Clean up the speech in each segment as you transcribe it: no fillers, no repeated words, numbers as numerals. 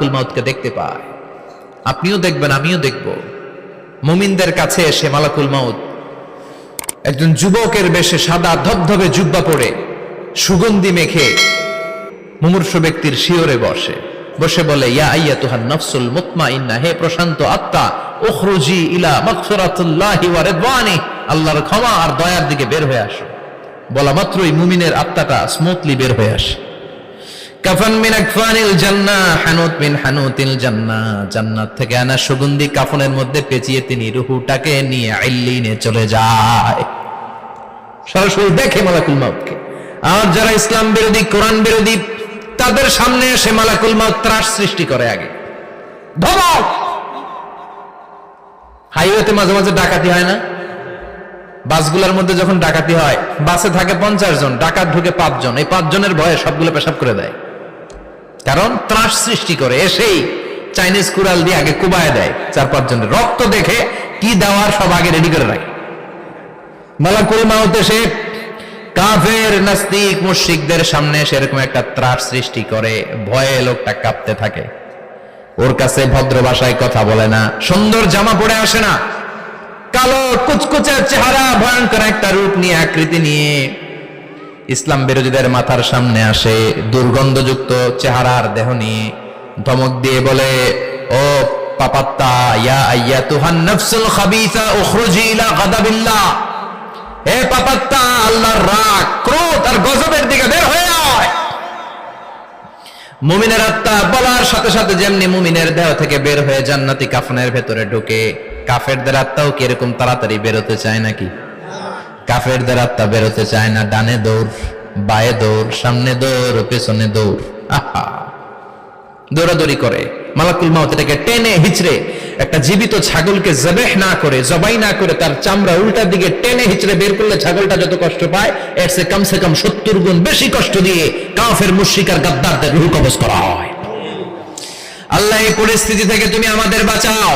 মালাকুল মাউতকে দেখতে পায়। আপনিও দেখবেন, আমিও দেখব। মুমিনদের কাছে এসে মালাকুল মাউত একজন যুবকের বেশে সাদা ধবধবে জুব্বা পরে সুগন্ধি মেখে মুমূর্ষু ব্যক্তির শিয়রে বসে বলে, ইয়া আইয়াতুহান নাফসুল মুতমাইন্নাহ, হে প্রশান্ত আত্মা, উখরুজি ইলা মাগফিরাতুল্লাহি ওয়া রিদওয়ানি, আল্লাহর ক্ষমা আর দয়ার দিকে বের হয়ে আসো। বলা মাত্রই মুমিনের আত্মাটা স্মুথলি বের হয়ে আসে। কাফান মিন আকফানিল জান্নাহ, হানুত মিন হানুতিল জান্নাহ, জান্নাত থেকে আনা সুগন্ধি কাফনের মধ্যে পেঁচিয়ে তিনি রূহটাকে নিয়ে ইল্লিনে চলে যায়। সরাসরি দেখে মালাকুল মাউতকে। আর যারা ইসলাম বিরোধী, কোরআন বিরোধী, তাদের সামনে এসে মালাকুল মাউত ত্রাস সৃষ্টি করে। আগে ধমক। হাইওয়েতে মাঝে মাঝে ডাকাতি হয় না? বাসগুলোর মধ্যে যখন ডাকাতি হয়, বাসে থাকে 50 জন, ডাকাত ঢুকে 5 জন। এই 5 জনের ভয়ে সবগুলো পেশাব করে দেয়, কারণ ত্রাস সৃষ্টি করে। এসেই চাইনিজ কুড়াল দিয়ে আগে কুবায় দেয় 4-5 জনের। রক্ত দেখে কি দেওয়ার সব আগে রেডি করে রাখে। মালাকুল মাউত এসে কাফের, নাস্তিক, মুশরিকদের সামনে সেরকম একটা ত্রাস সৃষ্টি করে। ভয়ে লোকটা কাঁপতে থাকে। ওর কাছে ভদ্র ভাষায় কথা বলে না, সুন্দর জামা পরে আসে না, কালো কুচকুচে চেহারা, ভয়ঙ্কর একটা রূপ নিয়ে, আকৃতি নিয়ে ইসলাম বিরোধীদের মাথার সামনে আসে। দুর্গন্ধযুক্ত চেহারার দেহ নিয়ে ধমক দিয়ে বলে, ও পাপাত্তা, ইয়া আইয়াতুহান নাফসুল খাবিসা উখরুজি ইলা গাদাবিল্লাহ, হে পাপাত্তা, আল্লাহর রাগ, ক্রোধ আর গজবের দিকে বের হয়ে আয়। মুমিনের আত্মা বলার সাথে সাথে যেমনি মুমিনের দেহ থেকে বের হয়ে জান্নাতি কাফনের ভেতরে ঢুকে, কাফেরদের আত্মাও কি এরকম তাড়াতাড়ি বেরোতে চায় নাকি? কাফেরদের আত্মা বেরোতে চায় না। ডানে দৌড়, বায়ে দৌড়, সামনে দৌড়, পেছনে দৌড়, আহা, দৌড়াদৌড়ি করে। মালাকুল মাউত এটাকে টেনে হিচড়ে, একটা জীবিত ছাগলকে জবাই না করে তার চামড়া উল্টার দিকে টেনে হিচড়ে বের করলে ছাগলটা যত কষ্ট পায়, এর চেয়ে কমসে কম 70 গুণ বেশি কষ্ট দিয়ে কাফের, মুশরিক আর গাদ্দারদের রূহ কবজ করা হয়। আল্লাহ, এই পরিস্থিতি থেকে তুমি আমাদের বাঁচাও।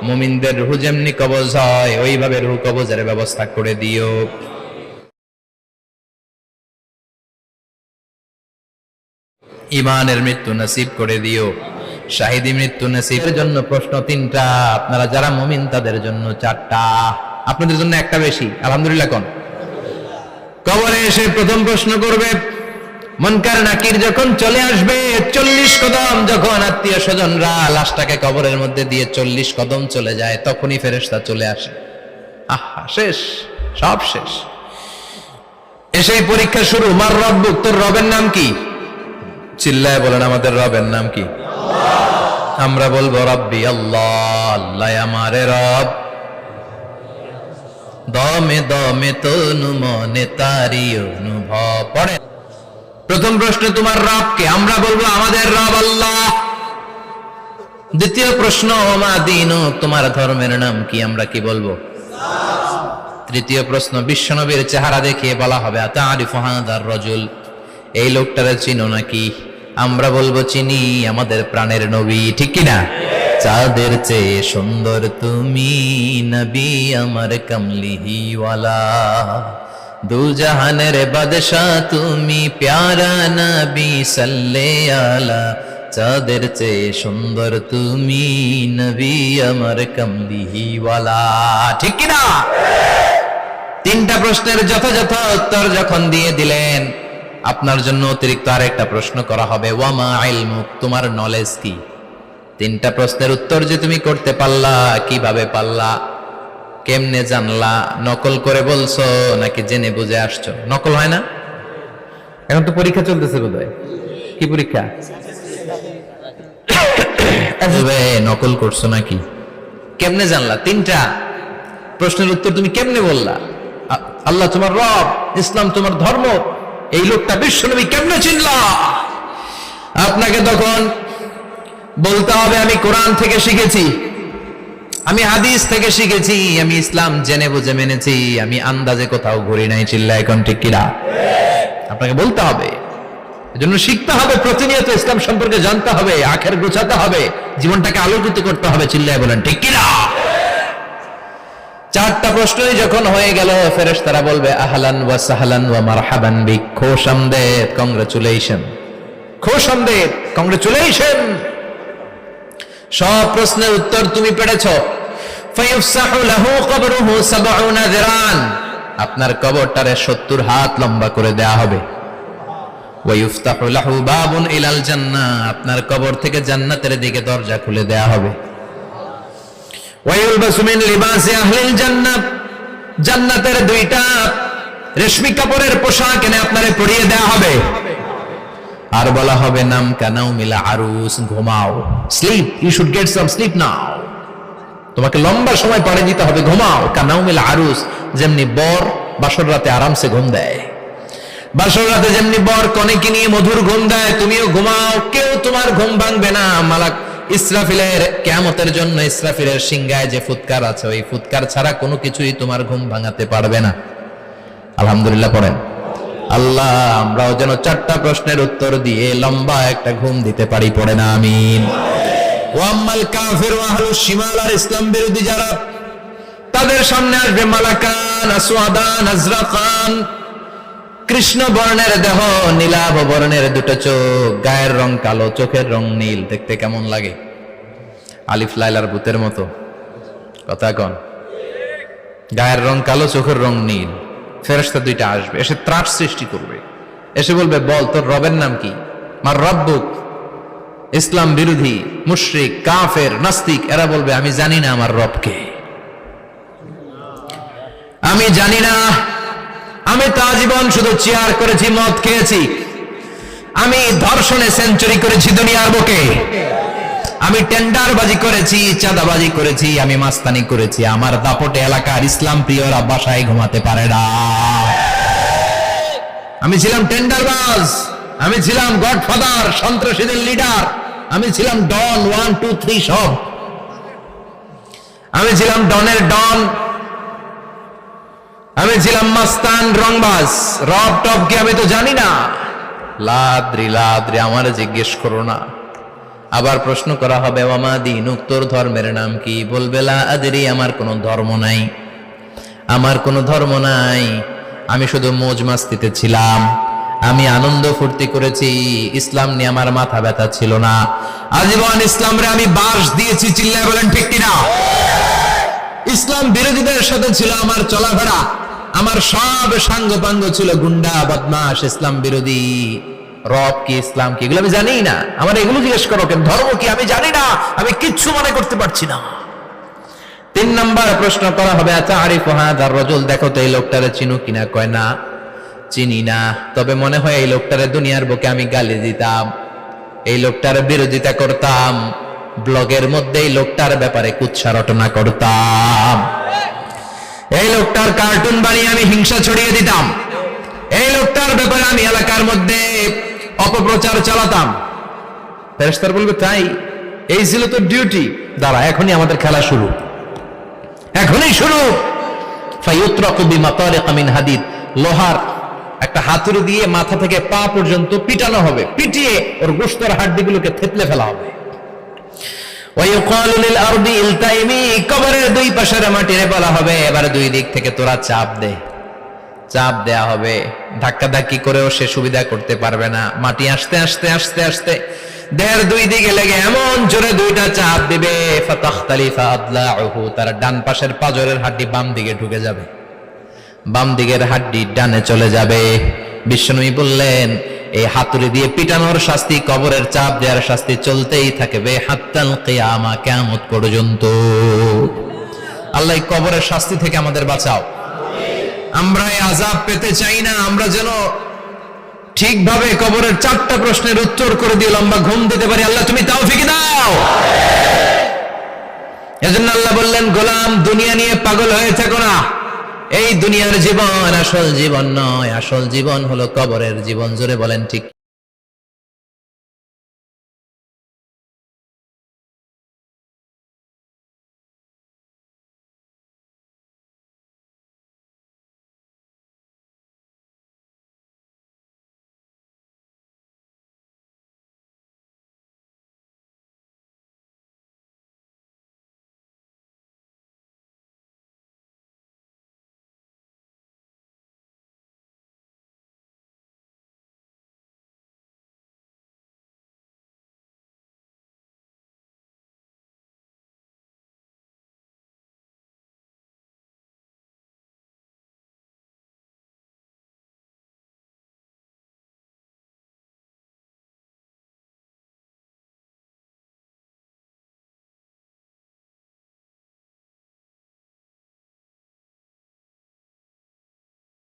মুমিনদের রূহ যেমনি কবজ হয়, ওইভাবে রূহ কবজের ব্যবস্থা করে দিও। ইমানের মৃত্যু নসিব করে দিও, শাহিদি মৃত্যু নসিবের জন্য প্রশ্ন 3টা, আপনারা যারা মুমিন তাদের জন্য 4টা, আপনাদের জন্য একটা বেশি। আলহামদুলিল্লাহ কোন? কবরে এসে প্রথম প্রশ্ন করবে মুনকার নাকির যখন চলে আসবে, 40 কদম যখন আত্মীয় স্বজনরা লাশটাকে কবরের মধ্যে দিয়ে 40 কদম চলে যায়, তখনই ফেরেশতা চলে আসে। আহা, শেষ, সব শেষ। এসেই পরীক্ষা শুরু। মার রব্বুক, তোর রবের নাম কি? চিল্লায় বলেন, আমাদের রবের নাম কি? আমরা বলবো রব্বি আল্লাহ, আল্লাহ আমারে রব। দমে দমে তনু মনে তারি অনুভব। পড়ে প্রথম প্রশ্ন, তোমার রব কে? আমরা বলবো আমাদের রব আল্লাহ। দ্বিতীয় প্রশ্ন, ওমা দীনুক, তোমার ধর্মের নাম কি? আমরা কি বলবো? তৃতীয় প্রশ্ন, বিশ্বনবীর চেহারা দেখিয়ে বলা হবে আতারিফু হাদার রাজুল, এই লোকটারে চিনো নাকি? আমরা বলবো চিনি, আমাদের প্রাণের নবী, ঠিক কিনা? চাঁদের চেয়ে সুন্দর তুমি নবী আমার কমলিহিওয়ালা, দু জাহানের বাদশা তুমি প্যারা নবী সাল্লে আলা, চাঁদের চেয়ে সুন্দর তুমি নবী আমার কমলিহিওয়ালা, ঠিক কিনা? 3টা প্রশ্নের যথাযথ উত্তর যখন দিয়ে দিলেন, আপনার জন্য অতিরিক্ত আরেকটা প্রশ্ন করা হবে, ওয়ামা ইলমুক, তোমার নলেজ কি? 3টা প্রশ্নের উত্তর যে তুমি করতে পারলা, কিভাবে পারলা, কেমনে জানলা? নকল করে বলছো নাকি জেনে বুঝে আসছো? নকল হয় না? এখন তো পরীক্ষা চলতেছে বোধহয়। কি পরীক্ষা? নকল করছো নাকি? কেমনে জানলা? 3টা প্রশ্নের উত্তর তুমি কেমনে বললা? আল্লাহ তোমার রব, ইসলাম তোমার ধর্ম, এই লোকটা বিশ্বনবী, কেমনে চিনলা? আপনাকে তখন বলতে হবে, আমি কোরআন থেকে শিখেছি, আমি হাদিস থেকে শিখেছি, আমি ইসলাম জেনে বুঝে মেনেছি, আমি আন্দাজে কোথাও ঘুরি নাই। চিল্লা এখন ঠিক কিনা? আপনাকে বলতে হবে, এজন্য শিখতে হবে, প্রতিনিয়ত ইসলাম সম্পর্কে জানতে হবে, আখের গোছাতে হবে, জীবনটাকে আলোকিত করতে হবে। চিল্লায় বলেন ঠিক কিনা? 4টা প্রশ্নই যখন হয়ে গেল, ফেরেশতারা বলবে আহলান ওয়া সাহলান ওয়া মারহাবান বিক, খোশ আমদেদ, কংগ্রাচুলেশন, খুশ আমদেদ, কংগ্রেচুলেশন, সব প্রশ্নের উত্তর তুমি পেরেছ। ফায়ুফসাহু লাহু কবরুহু 70 যিরান, আপনার কবরটারে 70 হাত লম্বা করে দেয়া হবে। ওয়ায়ুফতাহু লাহু বাবুন ইলাল জান্নাহ, আপনার কবর থেকে জান্নাতের দিকে দরজা খুলে দেয়া হবে। ওয়ায়ুলবাসু মিন লিবাসি আহলিল জান্নাহ, জান্নাতের দুইটা রেশমি কাপড়ের পোশাক এনে আপনারে পরিয়ে দেয়া হবে। আর বলা হবে নাম কানাউমিল আরুস, ঘুমাও, sleep, you should get some sleep now, তোমাকে লম্বা সময় পাড়ি দিতে হবে, ঘুমাও। কানাউমিল আরুস, যেমনি বর বাসর রাতে আরামসে ঘুম দেয়, বাসর রাতে যেমনি বর কনেকে নিয়ে মধুর ঘুম দেয়, তুমিও ঘুমাও, কেউ তোমার ঘুম ভাঙবে না। মালাক ইসরাফিলের কিয়ামতের জন্য ইসরাফিলের সিংহায় যে ফুৎকার আছে, ওই ফুৎকার ছাড়া কোনো কিছুই তোমার ঘুম ভাঙাতে পারবে না। আলহামদুলিল্লাহ পড়েন। আল্লাহ আমরাও যেন 4টা প্রশ্নের উত্তর দিয়ে লম্বা একটা ঘুম দিতে পারি, পড়ে না আমিন। ওয়াম্মাল কাফির ওয়া আহলুশ শিমাল, আর ইসলাম বিরোধী যারা, তাদের সামনে আসবে মালাকান আসওয়াদান আজরাকান, কৃষ্ণ বর্ণের দেহ, নীলাভ বর্ণের দুটো চোখ, গায়ের রং কালো, চোখের রং নীল, দেখতে কেমন লাগে? আলিফ লাইলার ভূতের মতো, কথা কন। গায়ের রং কালো, চোখের রং নীল। ফেরেশতা দুইটা আসবে, এসে ত্রাস সৃষ্টি করবে, এসে বলবে, বল তোর রবের নাম কি? মার রব্বুক। ইসলাম বিরোধী মুশরিক কাফের নাস্তিক এরা বলবে, আমি জানি না আমার রবকে, আমি জানি না, আমি তো আজীবন শুধু চেয়ার করেছি, মদ খেয়েছি, আমি ধর্ষণে সেঞ্চুরি করেছি দুনিয়ার বুকে, আমি টেন্ডারবাজি করেছি, চাঁদাবাজি করেছি, আমি মাস্তানি করেছি, আমার দাপটে এলাকার ইসলাম প্রিয়রা বাসায় ঘুমাতে পারে না। আমি ছিলাম টেন্ডারবাজ, আমি ছিলাম গডফাদার, সন্ত্রাসীদের লিডার, আমি ছিলাম ডন 1 2 3 সব, আমি ছিলাম ডনের ডন, আমি ছিলাম মাস্তান রংবাজ। রব টব কি আমি তো জানি না। লাদ্রি লাদ্রি, আমার জিজ্ঞেস করো না। আবার প্রশ্ন করা হবে, ওয়ামা দীনুক, তোর ধর্মের নাম কি? বলবে লা আদরি, আমার কোনো ধর্ম নাই, আমার কোনো ধর্ম নাই, আমি শুধু মৌজ মাস্তিতে ছিলাম, আমি আনন্দ ফুর্তি করেছি, ইসলাম নিয়ে আমার মাথা ব্যথা ছিল না, আজীবন ইসলামরে আমি বাস দিয়েছি। চিল্লায় বলেন ঠিক কিনা? ইসলাম বিরোধীদের সাথে ছিল আমার চলাফেরা, আমার সব সাঙ্গ পাঙ্গ ছিল গুন্ডা বদমাশ ইসলাম বিরোধী। রব কি, ইসলাম কি, এগুলো আমি জানি না। আমার এগুলো জিজ্ঞেস করো কেন? ধর্ম কি আমি জানি না, আমি কিচ্ছু মনে করতে পারছি না। 3 নাম্বার প্রশ্ন করা হবে, আচ্ছা আরিফু হাযার রাজুল, দেখো তো এই লোকটারে চিনো কিনা? কয় না, চিনি না, তবে মনে হয় এই লোকটারে দুনিয়ার বুকে আমি গালি দিতাম, এই লোকটার বিরোধিতা করতাম, ব্লগের মধ্যে এই লোকটার ব্যাপারে কুৎসা রটনা করতাম, এই লোকটার কার্টুন বানিয়ে আমি হিংসা ছড়িয়ে দিতাম, এই লোকটার ব্যাপারে আমি এলাকার মধ্যে অপপ্রচার চালাতাম। ফেরেশতারা বলবে, তাই? এই ছিল তো ডিউটি। দাঁড়া, এখনই আমাদের খেলা শুরু, এখনই শুরু। ফায়ুতরাকু বিমাতারিকা মিন হাদিদ, লোহার একটা হাতুড়ি দিয়ে মাথা থেকে পা পর্যন্ত পিটানো হবে, পিটিয়ে ওর গোশতের হাড্ডিগুলোকে থেতলে ফেলা হবে। ওয়ায়ুকালু লিল আরদি ইলতাইমি, কবরের দুই পাশের মাটিরে বলা হবে, এবার দুই দিক থেকে তোরা চাপ দে, চাপ দেয়া হবে, ধাক্কা ধাক্কি করেও সে সুবিধা করতে পারবে না। মাটি আস্তে আস্তে আস্তে আস্তে দেহের দুই দিকে লেগে এমন জোরে দুইটা চাপ দিবে, ফাতাখতালিফা আদলাউহু, তার ডান পাশের পাজরের হাড্ডি বাম দিকে ঢুকে যাবে, বাম দিকের হাড্ডি ডানে চলে যাবে। বিশ্বনবী বললেন, এই হাতুড়ি দিয়ে পিটানোর শাস্তি, কবরের চাপ দেওয়ার শাস্তি চলতেই থাকবে হাত্তাল কিয়ামা, কিয়ামত পর্যন্ত। আল্লাহ এই কবরের শাস্তি থেকে আমাদের বাঁচাও। আমরা এই আযাব পেতে চাই না, আমরা যেন ঠিকভাবে কবরের 4টা প্রশ্নের উত্তর করে দিয়ে লম্বা ঘুম দিতে পারি। আল্লাহ তুমি তৌফিক দাও। এজন্য আল্লাহ বললেন, গোলাম দুনিয়া নিয়ে পাগল হয়ে থেকো না, এই দুনিয়ার জীবন আসল জীবন নয়, আসল জীবন হলো কবরের জীবন। জোরে বলেন ঠিক।